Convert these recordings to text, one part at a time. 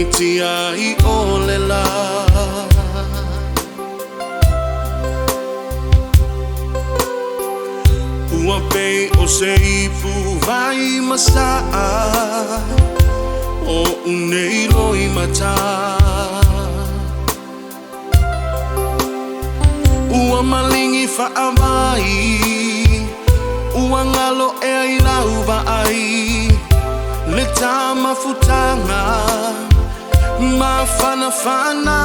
tia I olela. Ua pei o se ipu vai masaa o unei loi mata. Ua malingi whaamai, ua ngalo e ai lau vai. Le tama futanga, ma fana fana.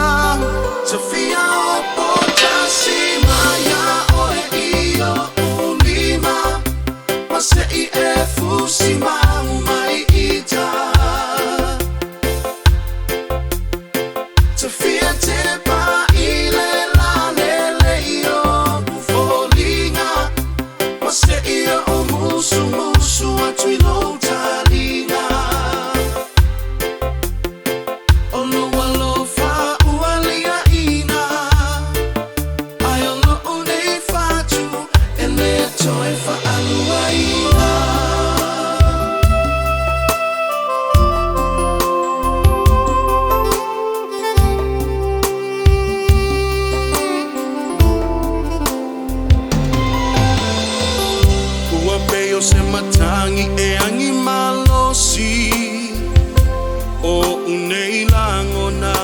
Tawhia o potasi maya o e iyo ulima. Mase I e fusi mau mai ita. Tawhia te pa I le la lele iyo ufolinga. Mase ia o musu musu atu I lo talinga. O se matangi e angi malosi o unei langona.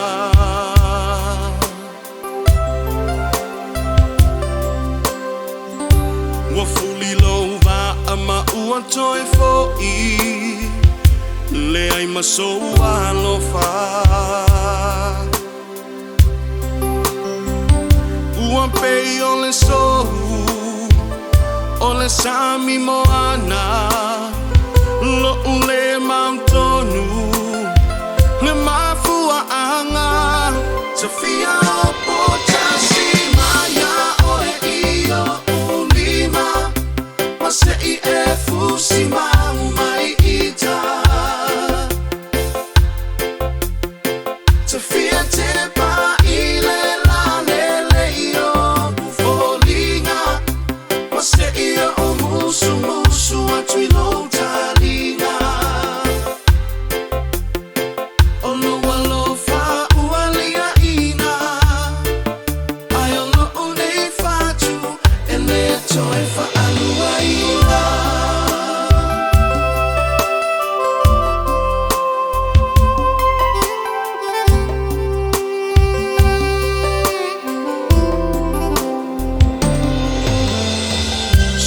Ua fuli lova ama ua toi fo'i le ai masou alofa. Ua pei o le sou ole sami moana lo ule mautonu le mafua anga. Tawhia o potasi maya o e iyo ulima. Mase I e fusi mau mai ita. Tawhia te pa I le la lele iyo ufolinga. Mase ia o musu musu atu I lo talinga. O no alofa ua lia ina. Ai o lo unei fatu e le toi whaalua ina.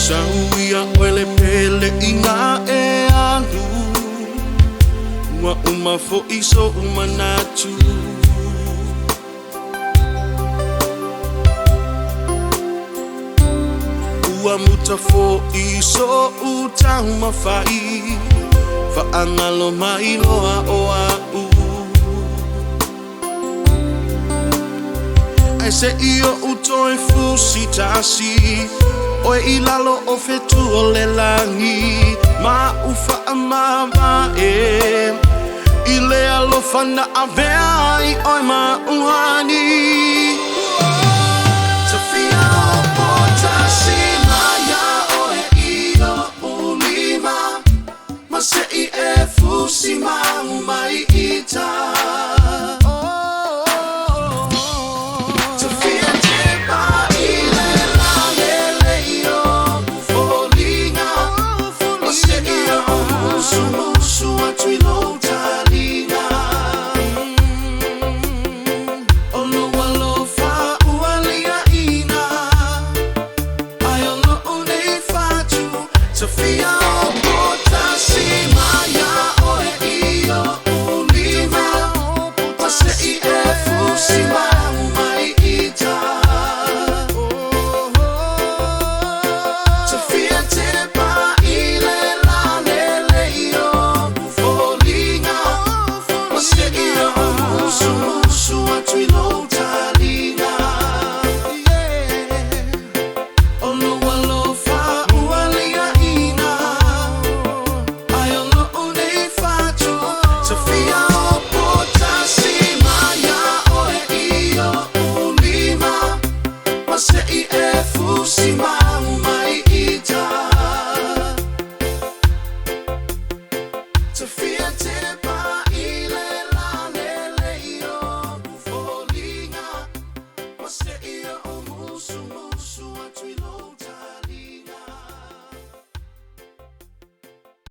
Sauia oele pele I ngā e alu. Ua uma fo iso uma natu. Ua muta fo iso utau mawhai. Whaangalo mai loa o au. Ai se iyo utoe fusi tasi. Oe I lalo o fetu o le langi. Ma ufa amama e I le alofa na avea I oe ma uhani. Tawhia o potasi maya o e iyo ulima. Mase I e fusi mau mai ita. Sophia